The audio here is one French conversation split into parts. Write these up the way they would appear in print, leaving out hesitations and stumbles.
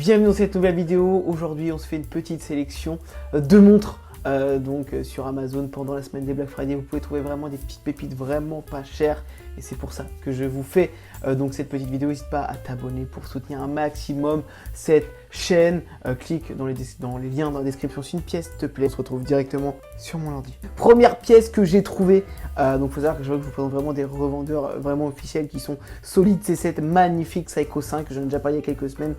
Bienvenue dans cette nouvelle vidéo. Aujourd'hui on se fait une petite sélection de montres sur Amazon pendant la semaine des Black Friday. Vous pouvez trouver vraiment des petites pépites vraiment pas chères et c'est pour ça que je vous fais donc cette petite vidéo. N'hésite pas à t'abonner pour soutenir un maximum cette chaîne. Clique dans les liens dans la description si une pièce te plaît. On se retrouve directement sur mon ordi. Première pièce que j'ai trouvée, donc il faut savoir que je vous présente vraiment des revendeurs vraiment officiels qui sont solides. C'est cette magnifique Seiko 5, j'en ai déjà parlé il y a quelques semaines.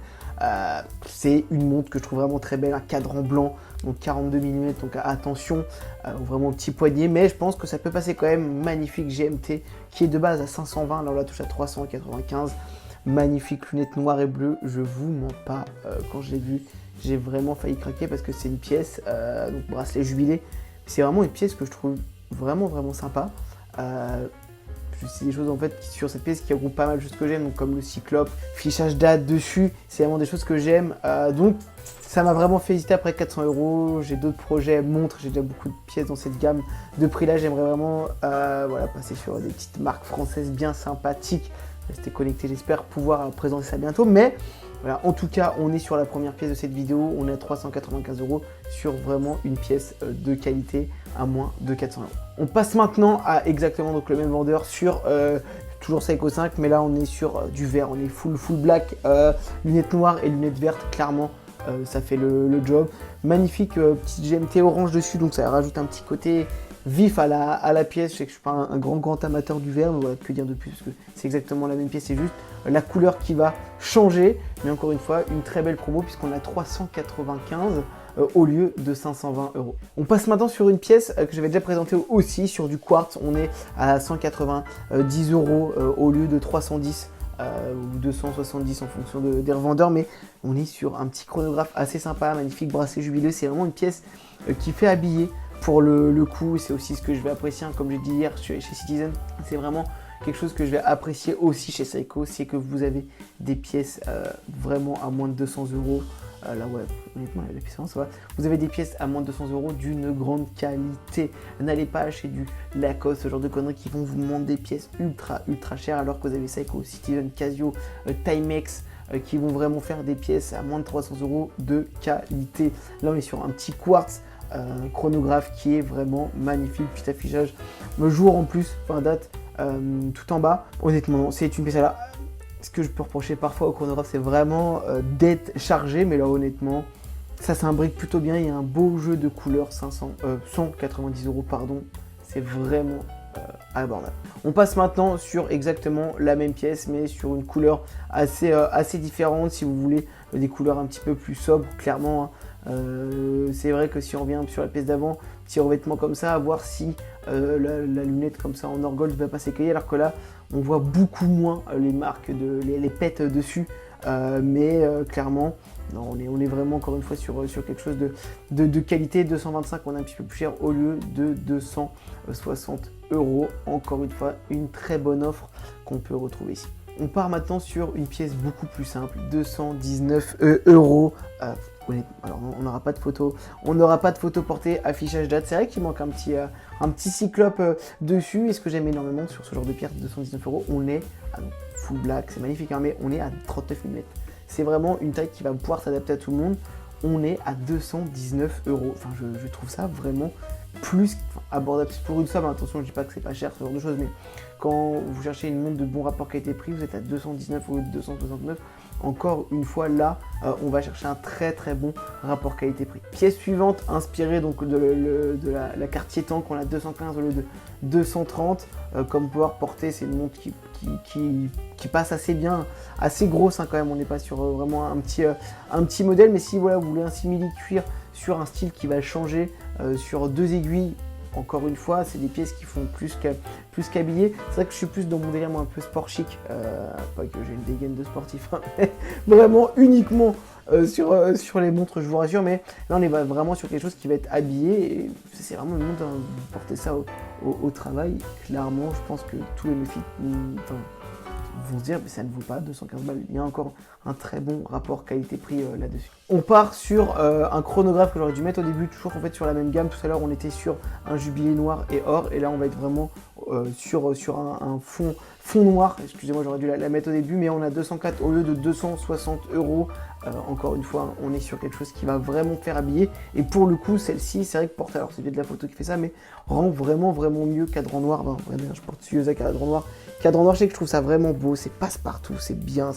C'est une montre que je trouve vraiment très belle, un cadran blanc, donc 42 mm, donc attention, vraiment au petit poignet, mais je pense que ça peut passer quand même. Magnifique GMT qui est de base à 520, là on la touche à 395, magnifique lunettes noires et bleues, je vous mens pas, quand je l'ai vu, j'ai vraiment failli craquer parce que c'est une pièce, donc bracelet jubilé, c'est vraiment une pièce que je trouve vraiment sympa. C'est des choses en fait sur cette pièce qui regroupent pas mal de choses que j'aime, donc comme le cyclope, fichage date dessus, c'est vraiment des choses que j'aime. Donc ça m'a vraiment fait hésiter. Après 400 €, j'ai d'autres projets montres, j'ai déjà beaucoup de pièces dans cette gamme de prix là. J'aimerais vraiment passer sur des petites marques françaises bien sympathiques. Restez connectés, j'espère pouvoir présenter ça bientôt. Mais voilà, en tout cas, on est sur la première pièce de cette vidéo. On est à 395 € sur vraiment une pièce de qualité à moins de 400 €. On passe maintenant à exactement donc le même vendeur sur toujours Seiko 5, mais là on est sur du vert, on est full black, lunettes noires et lunettes vertes, clairement ça fait le job. Magnifique petite GMT orange dessus, donc ça rajoute un petit côté vif à la pièce. Je sais que je suis pas un grand amateur du vert, mais voilà, que dire de plus, parce que c'est exactement la même pièce, c'est juste la couleur qui va changer. Mais encore une fois, une très belle promo puisqu'on a 395 au lieu de 520 €. On passe maintenant sur une pièce que j'avais déjà présentée aussi sur du quartz. On est à 190 € au lieu de 310 ou 270 en fonction des revendeurs, mais on est sur un petit chronographe assez sympa, magnifique bracelet jubilé. C'est vraiment une pièce qui fait habiller pour le coup. C'est aussi ce que je vais apprécier, hein, comme j'ai dit hier chez Citizen, c'est vraiment quelque chose que je vais apprécier aussi chez Seiko, c'est que vous avez des pièces vraiment à moins de 200 €. Là ouais, honnêtement la puissance, ouais. Vous avez des pièces à moins de 200 € d'une grande qualité. N'allez pas acheter du Lacoste, ce genre de conneries qui vont vous demander des pièces ultra chères, alors que vous avez Seiko, Citizen, Casio, Timex qui vont vraiment faire des pièces à moins de 300 € de qualité. Là on est sur un petit quartz, chronographe qui est vraiment magnifique, petit affichage le jour en plus, fin date tout en bas. Honnêtement c'est une pièce là. Ce que je peux reprocher parfois au chronographe, c'est vraiment d'être chargé, mais là honnêtement ça s'imbrique plutôt bien. Il y a un beau jeu de couleurs, 190 € pardon, c'est vraiment abordable. On passe maintenant sur exactement la même pièce, mais sur une couleur assez différente. Si vous voulez des couleurs un petit peu plus sobres, clairement, hein. C'est vrai que si on revient sur la pièce d'avant, petit revêtement comme ça, à voir si la lunette comme ça en orgol va pas s'écailler, alors que là on voit beaucoup moins les marques, les pètes dessus, mais clairement non, on est vraiment encore une fois sur quelque chose de qualité. 225, on est un petit peu plus cher au lieu de 260 €. Encore une fois, une très bonne offre qu'on peut retrouver ici. On part maintenant sur une pièce beaucoup plus simple, 219 €. Alors on n'aura pas de photo, portée, affichage date. C'est vrai qu'il manque un petit cyclope dessus. Et ce que j'aime énormément sur ce genre de pièce, 219 €, on est full black, c'est magnifique, hein, mais on est à 39 mm. C'est vraiment une taille qui va pouvoir s'adapter à tout le monde. On est à 219 €. Enfin, je trouve ça vraiment plus abordable pour une somme. Attention, je dis pas que c'est pas cher, ce genre de choses, mais quand vous cherchez une montre de bon rapport qualité-prix, vous êtes à 219 ou 269. Encore une fois, là, on va chercher un très bon rapport qualité-prix. Pièce suivante, inspirée donc de la Cartier Tank, on a 215 au lieu de 230. Comme pouvoir porter, c'est une montre qui passe assez bien, assez grosse, hein, quand même. On n'est pas sur vraiment un petit modèle, mais si voilà, vous voulez un simili-cuir sur un style qui va changer, sur 2 aiguilles. Encore une fois, c'est des pièces qui font plus qu'habiller. C'est vrai que je suis plus dans mon délire, moi, un peu sport chic. Pas que j'ai une dégaine de sportif, hein, mais vraiment uniquement sur les montres, je vous rassure. Mais là, on est vraiment sur quelque chose qui va être habillé. Et c'est vraiment une montre, hein, vous portez ça au travail. Clairement, je pense que tous les méfis vont se dire mais ça ne vaut pas 215 balles. Il y a encore un très bon rapport qualité-prix là-dessus. On part sur un chronographe que j'aurais dû mettre au début, toujours en fait sur la même gamme. Tout à l'heure on était sur un jubilé noir et or, et là on va être vraiment sur un fond noir. Excusez-moi, j'aurais dû la mettre au début, mais on a 204 au lieu de 260 € Encore une fois, on est sur quelque chose qui va vraiment faire habiller. Et pour le coup, celle-ci, c'est vrai que porte, alors c'est peut-être la photo qui fait ça, mais rend vraiment mieux cadran noir. Ben, vraiment, je porte celui à cadran noir. Cadran noir, je sais que je trouve ça vraiment beau, c'est passe-partout, c'est bien,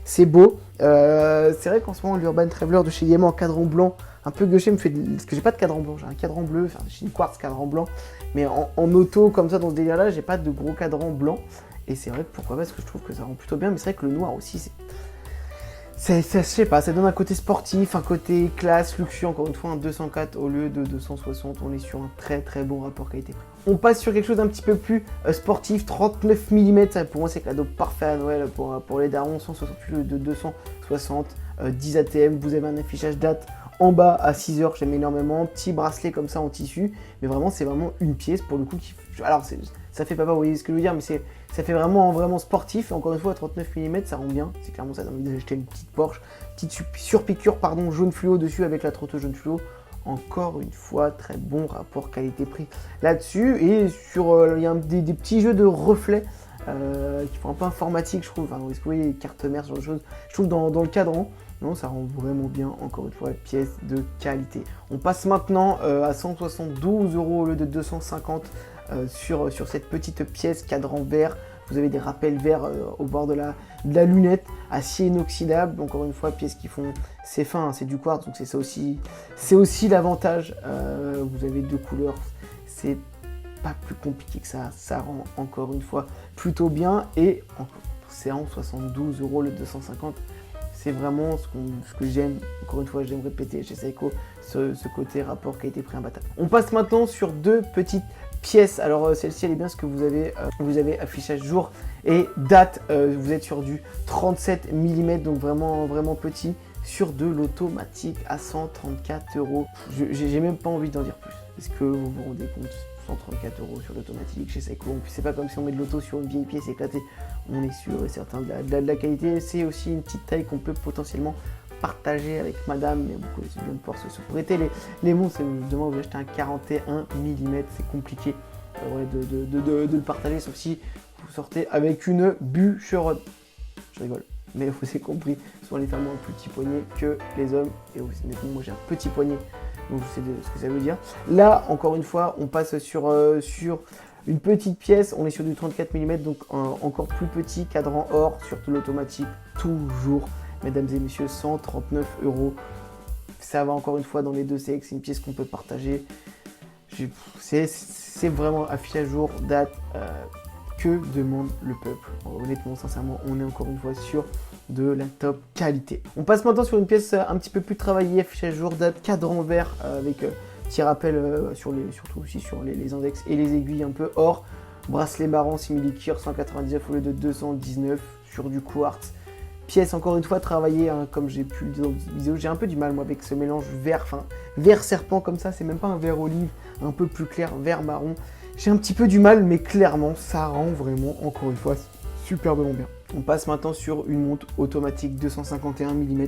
c'est beau. C'est vrai qu'en ce moment, l'Urban Traveler de chez Yema en cadran blanc, un peu gaucher, me fait. Parce que j'ai pas de cadran blanc, j'ai un cadran bleu, enfin, j'ai une quartz cadran blanc. Mais en auto, comme ça, dans ce délire-là, j'ai pas de gros cadran blanc. Et c'est vrai que pourquoi pas, parce que je trouve que ça rend plutôt bien. Mais c'est vrai que le noir aussi, je sais pas, ça donne un côté sportif, un côté classe, luxueux, encore une fois, un 204 au lieu de 260, on est sur un très bon rapport qualité-prix. On passe sur quelque chose d'un petit peu plus sportif, 39 mm, ça, pour moi c'est cadeau parfait à Noël pour les darons, 168 au lieu de 260, 10 ATM, vous avez un affichage date en bas à 6 heures, j'aime énormément, petit bracelet comme ça en tissu, mais vraiment c'est vraiment une pièce pour le coup qui... Alors ça fait papa, vous voyez ce que je veux dire, mais ça fait vraiment sportif, et encore une fois à 39 mm ça rend bien, c'est clairement ça, j'ai acheté une petite Porsche, petite surpiqûre pardon, jaune fluo dessus avec la trotteuse jaune fluo, encore une fois très bon rapport qualité-prix là-dessus, et sur il y a des petits jeux de reflets qui font un peu informatique je trouve, enfin, est-ce que vous voyez les cartes mères, ce genre de choses, je trouve dans le cadran. Non, ça rend vraiment bien, encore une fois, pièce de qualité. On passe maintenant à 172 € au lieu de 250 sur cette petite pièce cadran vert. Vous avez des rappels verts au bord de la lunette, acier inoxydable. Encore une fois, pièces qui font... C'est fin, hein, c'est du quartz, donc c'est aussi l'avantage. Vous avez deux couleurs, c'est pas plus compliqué que ça. Ça rend, encore une fois, plutôt bien. Et c'est en 72 € le 250. C'est vraiment ce que j'aime, encore une fois j'aime répéter chez Seiko, ce côté rapport qualité-prix imbattable. On passe maintenant sur deux petites pièces. Alors celle-ci elle est bien parce que vous avez affichage jour et date, vous êtes sur du 37 mm, donc vraiment petit, sur de l'automatique à 134 €. J'ai même pas envie d'en dire plus. Est-ce que vous vous rendez compte? 134 € sur l'automatique chez Seiko. C'est pas comme si on met de l'auto sur une vieille pièce éclatée. On est sûr et certain de la qualité. C'est aussi une petite taille qu'on peut potentiellement partager avec madame, mais beaucoup de bien de pouvoir se prêter les montres. Demain vous achetez un 41 mm, c'est compliqué de le partager, sauf si vous sortez avec une bûcheronne. Je rigole, mais vous avez compris, souvent les femmes ont un plus petit poignet que les hommes, et aussi, moi j'ai un petit poignet. Donc je sais ce que ça veut dire. Là, encore une fois, on passe sur une petite pièce. On est sur du 34 mm, donc encore plus petit, cadran or, surtout l'automatique, toujours, mesdames et messieurs, 139 €. Ça va encore une fois dans les deux CX, c'est une pièce qu'on peut partager. C'est vraiment affiché à jour, date, que demande le peuple. Honnêtement, sincèrement, on est encore une fois sur de la top qualité. On passe maintenant sur une pièce un petit peu plus travaillée, affichage jour, date, cadran vert avec petit rappel surtout aussi sur les index et les aiguilles un peu or, bracelet marron simili-cuir 199 au lieu de 219 sur du quartz. Pièce encore une fois travaillée, hein, comme j'ai pu le dire dans cette vidéo, j'ai un peu du mal moi avec ce mélange vert serpent comme ça, c'est même pas un vert olive, un peu plus clair, vert marron. J'ai un petit peu du mal, mais clairement ça rend vraiment encore une fois superbement bien. On passe maintenant sur une montre automatique 251 mm.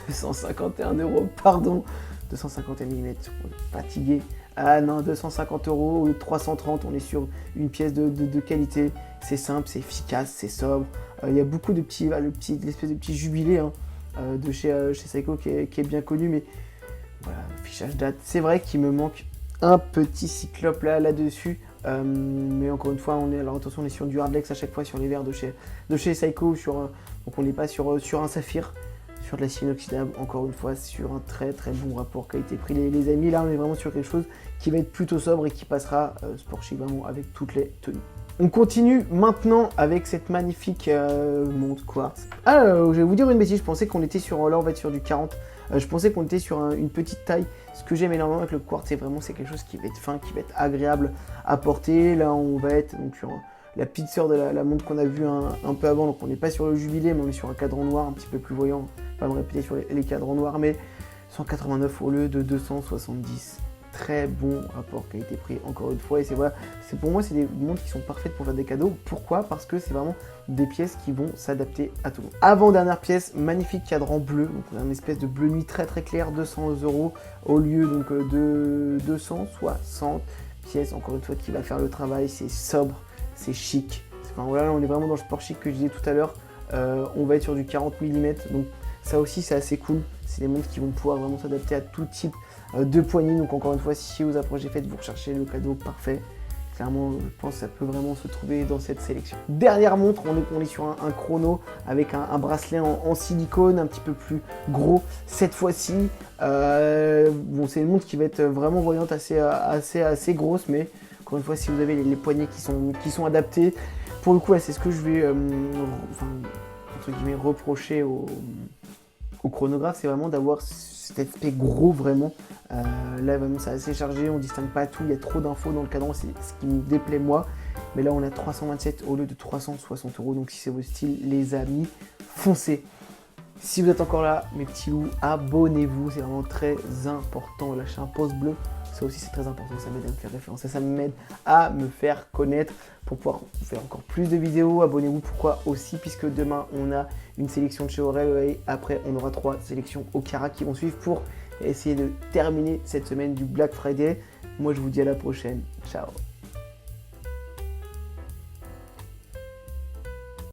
251 €, pardon. 251 mm, fatigué. Ah non, 250 € au lieu de 330, on est sur une pièce de qualité. C'est simple, c'est efficace, c'est sobre. Il y a beaucoup de petits, l'espèce de petit jubilé hein, de chez Seiko qui est bien connu, mais voilà, fichage date. C'est vrai qu'il me manque un petit cyclope là-dessus. Mais encore une fois, alors attention, on est sur du hardlex à chaque fois sur les verres de chez Seiko, donc on n'est pas sur un saphir, sur de l'acier inoxydable, encore une fois sur un très bon rapport qualité-prix les amis. Là on est vraiment sur quelque chose qui va être plutôt sobre et qui passera sport chic vraiment avec toutes les tenues. On continue maintenant avec cette magnifique montre quartz. Je vais vous dire une bêtise, je pensais qu'on était là on va être sur du 40. Je pensais qu'on était sur une petite taille. Ce que j'aime énormément avec le quartz, c'est quelque chose qui va être fin, qui va être agréable à porter. Là, on va être donc sur la petite sœur de la montre qu'on a vue un peu avant. Donc, on n'est pas sur le jubilé, mais on est sur un cadran noir un petit peu plus voyant. Pas me répéter sur les cadrans noirs, mais 189 € au lieu de 270. Très bon rapport qualité-prix, encore une fois. Et pour moi, c'est des montres qui sont parfaites pour faire des cadeaux. Pourquoi? Parce que c'est vraiment des pièces qui vont s'adapter à tout le monde. Avant-dernière pièce, magnifique cadran bleu. Donc, on a une espèce de bleu nuit très clair, 200 € au lieu donc de 260. Pièce, encore une fois, qui va faire le travail. C'est sobre, c'est chic. Enfin, voilà, on est vraiment dans le sport chic que je disais tout à l'heure. On va être sur du 40 mm, donc ça aussi c'est assez cool. C'est des montres qui vont pouvoir vraiment s'adapter à tout type de poignée. Donc encore une fois, si vous approchez faites, vous recherchez le cadeau parfait. Clairement, je pense que ça peut vraiment se trouver dans cette sélection. Dernière montre, on est sur un chrono avec un bracelet en silicone, un petit peu plus gros cette fois-ci. Bon, c'est une montre qui va être vraiment voyante, assez grosse, mais encore une fois, si vous avez les poignets qui sont adaptés, pour le coup, là, c'est ce que je vais entre guillemets, reprocher au chronographe, c'est vraiment d'avoir cet aspect gros vraiment. Là vraiment c'est assez chargé, on distingue pas tout, il y a trop d'infos dans le cadran, c'est ce qui me déplaît moi. Mais là on a 327 au lieu de 360 €, donc si c'est votre style les amis, foncez. Si vous êtes encore là, mes petits loups, abonnez-vous, c'est vraiment très important. Lâchez un pouce bleu, ça aussi c'est très important, ça m'aide à me faire référencer, ça m'aide à me faire connaître pour pouvoir faire encore plus de vidéos. Abonnez-vous, pourquoi aussi, puisque demain on a une sélection de chez Aurel et après on aura 3 sélections au Cara qui vont suivre pour essayer de terminer cette semaine du Black Friday. Moi je vous dis à la prochaine, ciao.